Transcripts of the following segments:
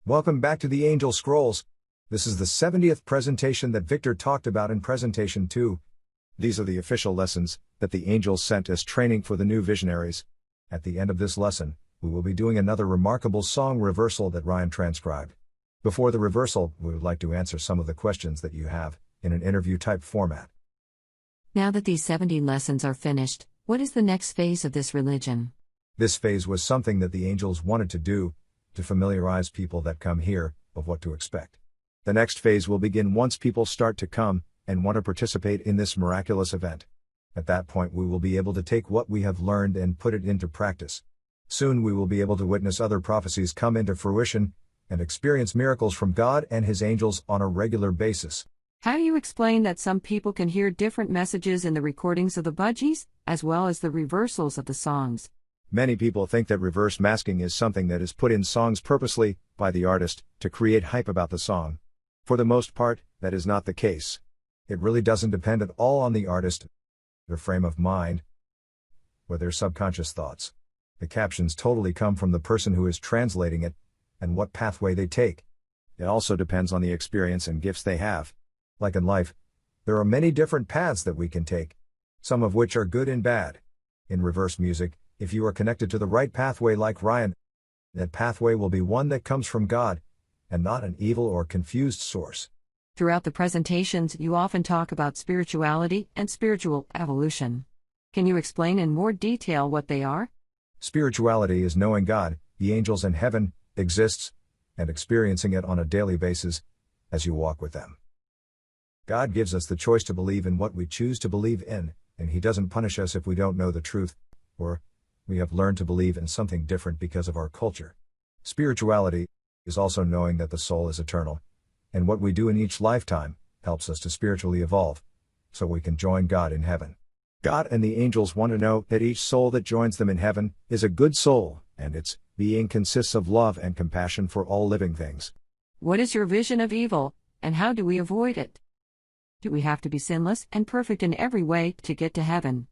Welcome back to the Angel Scrolls. This is the 70th presentation that Victor talked about in presentation 2. These are the official lessons that the angels sent as training for the new visionaries. At the end of this lesson, we will be doing another remarkable song reversal that Ryan transcribed. Before the reversal, we would like to answer some of the questions that you have in an interview-type format. Now that these 70 lessons are finished, what is the next phase of this religion? This phase was something that the angels wanted to do, to familiarize people that come here of what to expect. The next phase will begin once people start to come and want to participate in this miraculous event. At that point we will be able to take what we have learned and put it into practice. Soon we will be able to witness other prophecies come into fruition and experience miracles from God and His angels on a regular basis. How do you explain that some people can hear different messages in the recordings of the budgies, as well as the reversals of the songs? Many people think that reverse masking is something that is put in songs purposely by the artist to create hype about the song. For the most part, that is not the case. It really doesn't depend at all on the artist, their frame of mind, or their subconscious thoughts. The captions totally come from the person who is translating it, and what pathway they take. It also depends on the experience and gifts they have. Like in life, there are many different paths that we can take, some of which are good and bad. In reverse music, if you are connected to the right pathway like Ryan, that pathway will be one that comes from God, and not an evil or confused source. Throughout the presentations, you often talk about spirituality and spiritual evolution. Can you explain in more detail what they are? Spirituality is knowing God, the angels and heaven, exists, and experiencing it on a daily basis, as you walk with them. God gives us the choice to believe in what we choose to believe in, and He doesn't punish us if we don't know the truth, or we have learned to believe in something different because of our culture. Spirituality is also knowing that the soul is eternal, and what we do in each lifetime helps us to spiritually evolve, so we can join God in heaven. God and the angels want to know that each soul that joins them in heaven is a good soul, and its being consists of love and compassion for all living things. What is your vision of evil, and how do we avoid it? Do we have to be sinless and perfect in every way to get to heaven?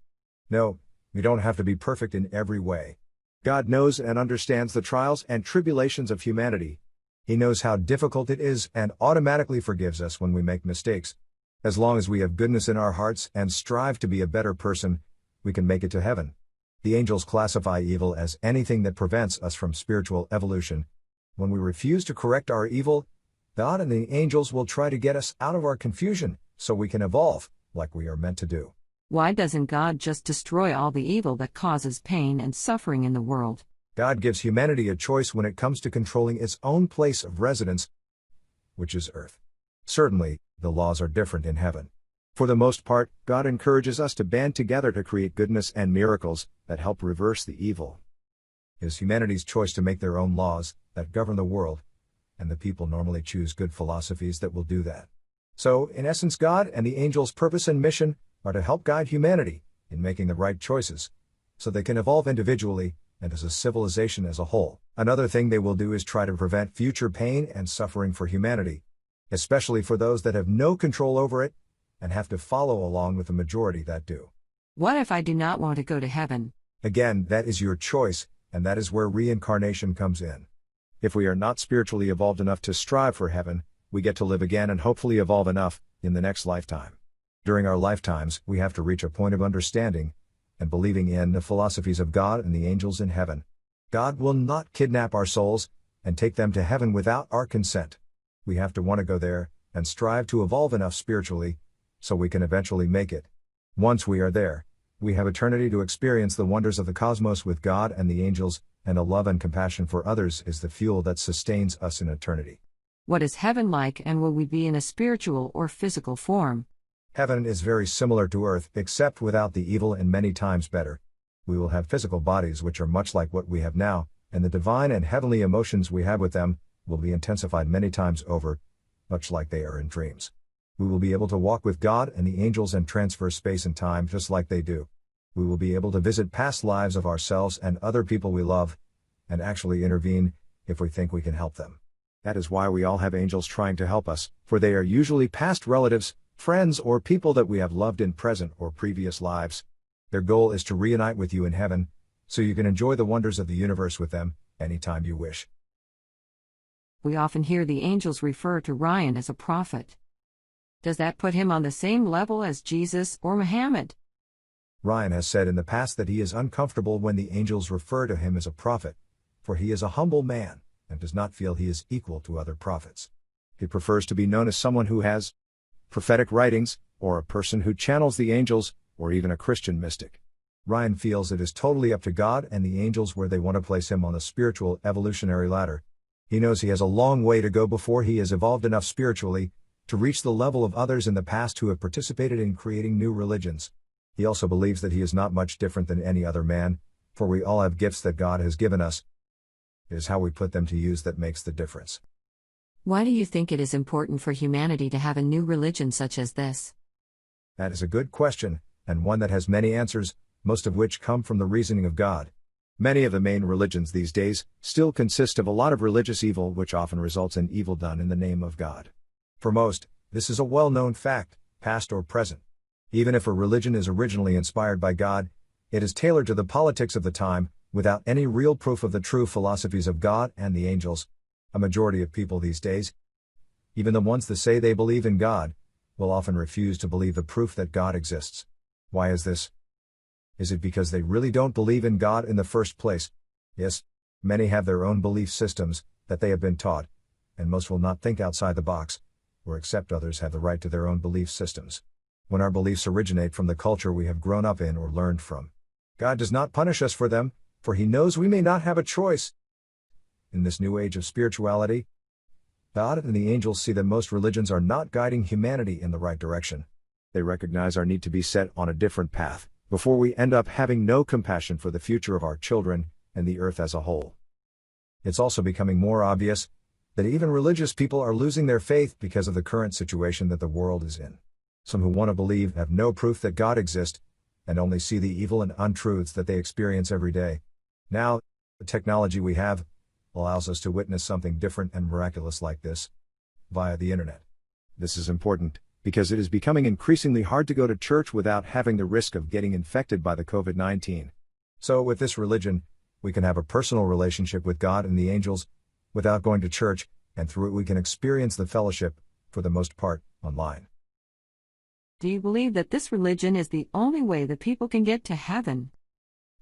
No. We don't have to be perfect in every way. God knows and understands the trials and tribulations of humanity. He knows how difficult it is and automatically forgives us when we make mistakes. As long as we have goodness in our hearts and strive to be a better person, we can make it to heaven. The angels classify evil as anything that prevents us from spiritual evolution. When we refuse to correct our evil, God and the angels will try to get us out of our confusion so we can evolve, like we are meant to do. Why doesn't God just destroy all the evil that causes pain and suffering in the world? God gives humanity a choice when it comes to controlling its own place of residence, which is earth. Certainly, the laws are different in heaven. For the most part, God encourages us to band together to create goodness and miracles that help reverse the evil. It is humanity's choice to make their own laws that govern the world, and the people normally choose good philosophies that will do that. So, in essence, God and the angels' purpose and mission are to help guide humanity in making the right choices, so they can evolve individually and as a civilization as a whole. Another thing they will do is try to prevent future pain and suffering for humanity, especially for those that have no control over it and have to follow along with the majority that do. What if I do not want to go to heaven? Again, that is your choice, and that is where reincarnation comes in. If we are not spiritually evolved enough to strive for heaven, we get to live again and hopefully evolve enough in the next lifetime. During our lifetimes, we have to reach a point of understanding and believing in the philosophies of God and the angels in heaven. God will not kidnap our souls and take them to heaven without our consent. We have to want to go there and strive to evolve enough spiritually so we can eventually make it. Once we are there, we have eternity to experience the wonders of the cosmos with God and the angels, and the love and compassion for others is the fuel that sustains us in eternity. What is heaven like, and will we be in a spiritual or physical form? Heaven is very similar to earth, except without the evil and many times better. We will have physical bodies which are much like what we have now, and the divine and heavenly emotions we have with them will be intensified many times over, much like they are in dreams. We will be able to walk with God and the angels and transfer space and time just like they do. We will be able to visit past lives of ourselves and other people we love, and actually intervene if we think we can help them. That is why we all have angels trying to help us, for they are usually past relatives, friends, or people that we have loved in present or previous lives. Their goal is to reunite with you in heaven, so you can enjoy the wonders of the universe with them, anytime you wish. We often hear the angels refer to Ryan as a prophet. Does that put him on the same level as Jesus or Muhammad? Ryan has said in the past that he is uncomfortable when the angels refer to him as a prophet, for he is a humble man, and does not feel he is equal to other prophets. He prefers to be known as someone who has prophetic writings, or a person who channels the angels, or even a Christian mystic. Ryan feels it is totally up to God and the angels where they want to place him on the spiritual evolutionary ladder. He knows he has a long way to go before he has evolved enough spiritually to reach the level of others in the past who have participated in creating new religions. He also believes that he is not much different than any other man, for we all have gifts that God has given us. It is how we put them to use that makes the difference. Why do you think it is important for humanity to have a new religion such as this? That is a good question, and one that has many answers, most of which come from the reasoning of God. Many of the main religions these days still consist of a lot of religious evil, which often results in evil done in the name of God. For most, this is a well-known fact, past or present. Even if a religion is originally inspired by God, it is tailored to the politics of the time, without any real proof of the true philosophies of God and the angels. A majority of people these days, even the ones that say they believe in God, will often refuse to believe the proof that God exists. Why is this? Is it because they really don't believe in God in the first place? Yes, many have their own belief systems that they have been taught, and most will not think outside the box, or accept others have the right to their own belief systems. When our beliefs originate from the culture we have grown up in or learned from, God does not punish us for them, for He knows we may not have a choice. In this new age of spirituality, God and the angels see that most religions are not guiding humanity in the right direction. They recognize our need to be set on a different path, before we end up having no compassion for the future of our children and the earth as a whole. It's also becoming more obvious that even religious people are losing their faith because of the current situation that the world is in. Some who want to believe have no proof that God exists, and only see the evil and untruths that they experience every day. Now, the technology we have allows us to witness something different and miraculous like this via the internet. This is important because it is becoming increasingly hard to go to church without having the risk of getting infected by the COVID-19. So with this religion, we can have a personal relationship with God and the angels without going to church, and through it we can experience the fellowship, for the most part, online. Do you believe that this religion is the only way that people can get to heaven?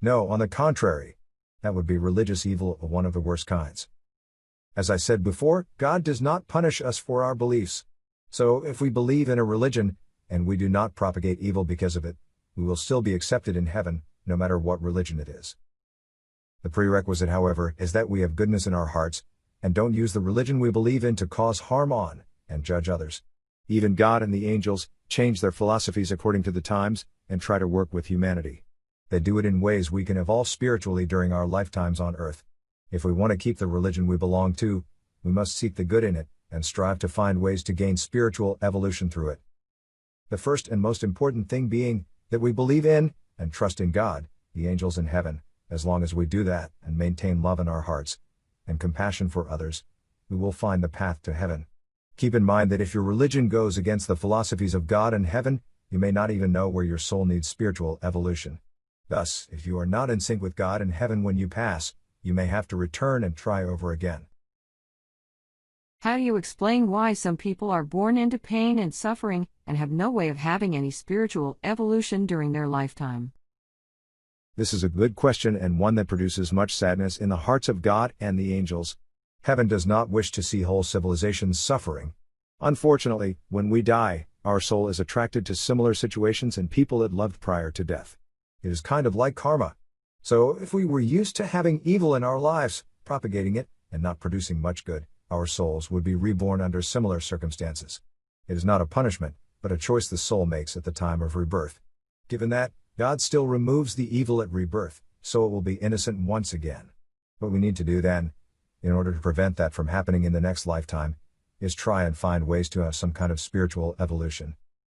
No, on the contrary. That would be religious evil of one of the worst kinds. As I said before, God does not punish us for our beliefs. So if we believe in a religion, and we do not propagate evil because of it, we will still be accepted in heaven, no matter what religion it is. The prerequisite, however, is that we have goodness in our hearts, and don't use the religion we believe in to cause harm on, and judge others. Even God and the angels change their philosophies according to the times, and try to work with humanity. They do it in ways we can evolve spiritually during our lifetimes on earth. If we want to keep the religion we belong to, we must seek the good in it, and strive to find ways to gain spiritual evolution through it. The first and most important thing being that we believe in and trust in God, the angels in heaven. As long as we do that and maintain love in our hearts and compassion for others, we will find the path to heaven. Keep in mind that if your religion goes against the philosophies of God and heaven, you may not even know where your soul needs spiritual evolution. Thus, if you are not in sync with God and heaven when you pass, you may have to return and try over again. How do you explain why some people are born into pain and suffering and have no way of having any spiritual evolution during their lifetime? This is a good question and one that produces much sadness in the hearts of God and the angels. Heaven does not wish to see whole civilizations suffering. Unfortunately, when we die, our soul is attracted to similar situations and people it loved prior to death. It is kind of like karma. So, if we were used to having evil in our lives, propagating it, and not producing much good, our souls would be reborn under similar circumstances. It is not a punishment, but a choice the soul makes at the time of rebirth. Given that, God still removes the evil at rebirth, so it will be innocent once again. What we need to do then, in order to prevent that from happening in the next lifetime, is try and find ways to have some kind of spiritual evolution.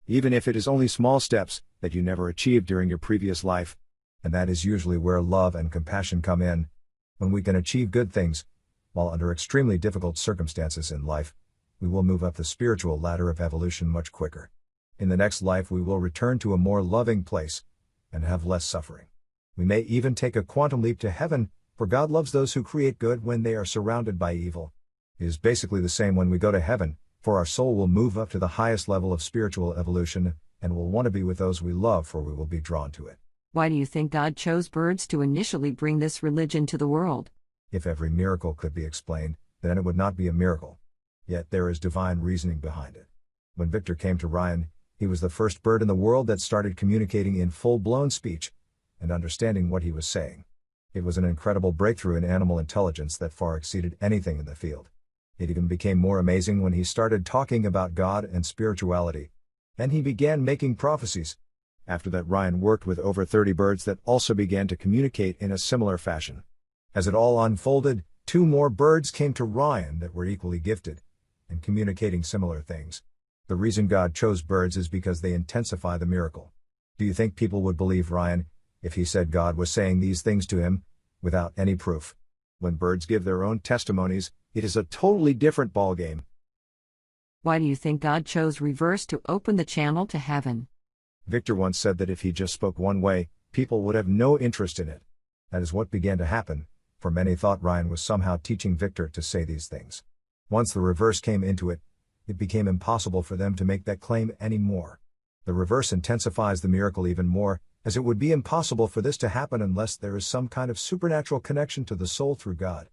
Even if it is only small steps that you never achieved during your previous life. And that is usually where love and compassion come in. When we can achieve good things, while under extremely difficult circumstances in life, we will move up the spiritual ladder of evolution much quicker. In the next life we will return to a more loving place, and have less suffering. We may even take a quantum leap to heaven, for God loves those who create good when they are surrounded by evil. It is basically the same when we go to heaven, for our soul will move up to the highest level of spiritual evolution, and will want to be with those we love, for we will be drawn to it. Why do you think God chose birds to initially bring this religion to the world? If every miracle could be explained, then it would not be a miracle. Yet there is divine reasoning behind it. When Victor came to Ryan, he was the first bird in the world that started communicating in full-blown speech and understanding what he was saying. It was an incredible breakthrough in animal intelligence that far exceeded anything in the field. It even became more amazing when he started talking about God and spirituality. And he began making prophecies. After that, Ryan worked with over 30 birds that also began to communicate in a similar fashion. As it all unfolded, 2 more birds came to Ryan that were equally gifted and communicating similar things. The reason God chose birds is because they intensify the miracle. Do you think people would believe Ryan if he said God was saying these things to him without any proof? When birds give their own testimonies, it is a totally different ballgame. Why do you think God chose reverse to open the channel to heaven? Victor once said that if he just spoke one way, people would have no interest in it. That is what began to happen, for many thought Ryan was somehow teaching Victor to say these things. Once the reverse came into it, it became impossible for them to make that claim anymore. The reverse intensifies the miracle even more, as it would be impossible for this to happen unless there is some kind of supernatural connection to the soul through God.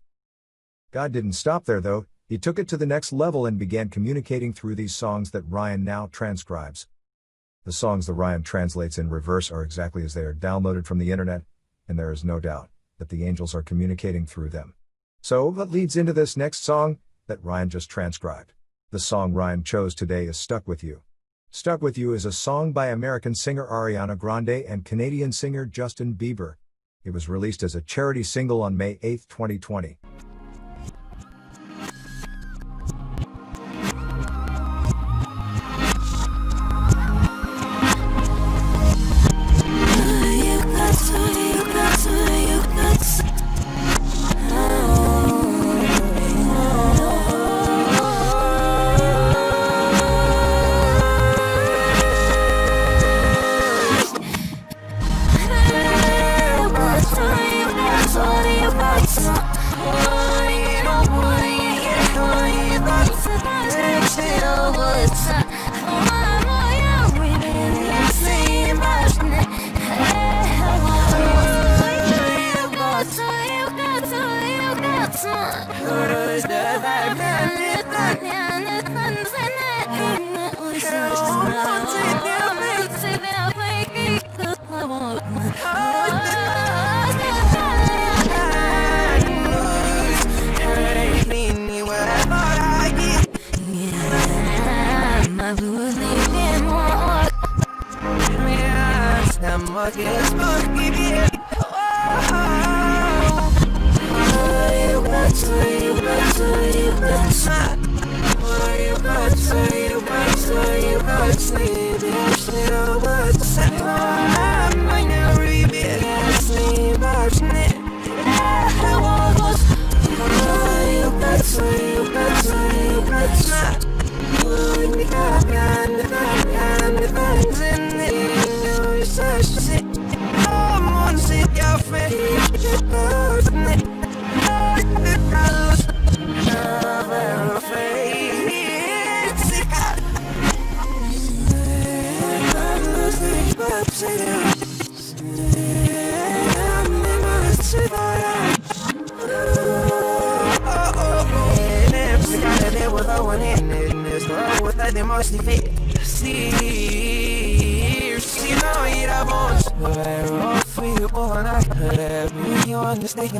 God didn't stop there though, he took it to the next level and began communicating through these songs that Ryan now transcribes. The songs that Ryan translates in reverse are exactly as they are downloaded from the internet, and there is no doubt that the angels are communicating through them. So that leads into this next song that Ryan just transcribed. The song Ryan chose today is Stuck With You. Stuck With You is a song by American singer Arianna Grande and Canadian singer Justin Bieber. It was released as a charity single on May 8, 2020. Say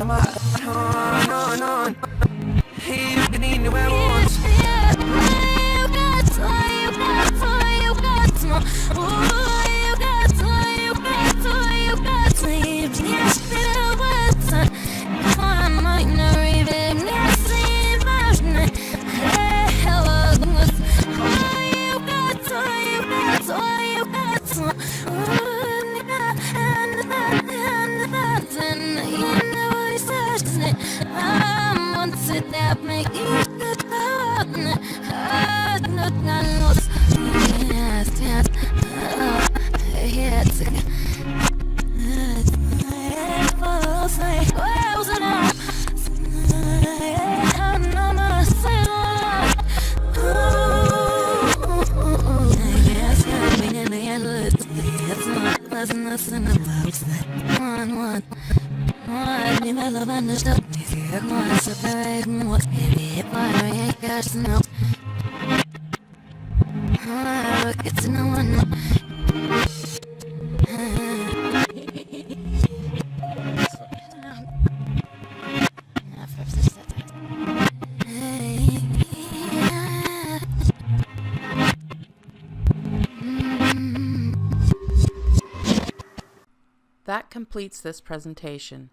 That completes this presentation.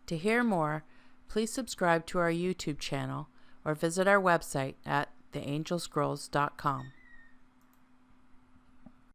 To hear more, please subscribe to our YouTube channel or visit our website at theangelscrolls.com.